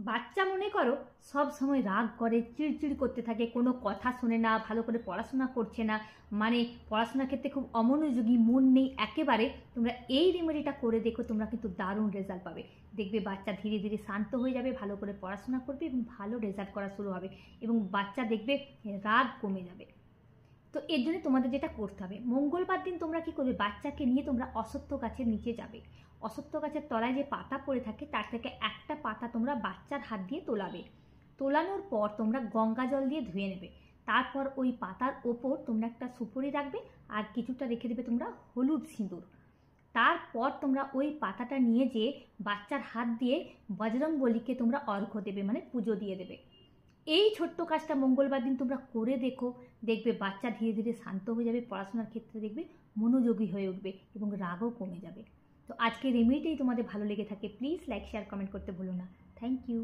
বাচ্চা মনে করো সব সময় রাগ করে, চিড়চিড় করতে থাকে, কোনো কথা শোনে না, ভালো করে পড়াশোনা করছে না, মানে পড়াশোনার ক্ষেত্রে খুব অমনোযোগী, মন নেই একেবারে। তোমরা এই রেমেডিটা করে দেখো, তোমরা কিন্তু দারুণ রেজাল্ট পাবে। দেখবে বাচ্চা ধীরে ধীরে শান্ত হয়ে যাবে, ভালো করে পড়াশোনা করবে এবং ভালো রেজাল্ট করা শুরু হবে এবং বাচ্চা দেখবে রাগ কমে যাবে। তো এর জন্য তোমাদের যেটা করতে হবে, মঙ্গলবার দিন তোমরা কি করবে, বাচ্চাকে নিয়ে তোমরা অশ্বত্থ গাছের নিচে যাবে। অশ্বত্থ গাছের তলায় যে পাতা পড়ে থাকে তার থেকে একটা পাতা তোমরা বাচ্চার হাত দিয়ে তোলাবে। তোলানোর পর তোমরা গঙ্গা জল দিয়ে ধুয়ে নেবে। তারপর ওই পাতার ওপর তোমরা একটা সুপুরি রাখবে আর কিছুটা রেখে দেবে তোমরা হলুদ সিঁদুর। তারপর তোমরা ওই পাতাটা নিয়ে যেয়ে বাচ্চার হাত দিয়ে বজরংবলীকে তোমরা অর্ঘ্য দেবে, মানে পুজো দিয়ে দেবে। এই ছোট্ট কাজটা মঙ্গলবার দিন তোমরা করে দেখো, দেখবে বাচ্চা ধীরে ধীরে শান্ত হয়ে যাবে, পড়াশোনার ক্ষেত্রে দেখবে মনোযোগী হয়ে উঠবে এবং রাগও কমে যাবে। তো আজকের রেমেডিটাই তোমাদের ভালো লেগে থাকে, প্লিজ লাইক শেয়ার কমেন্ট করতে ভুলো না। Thank you.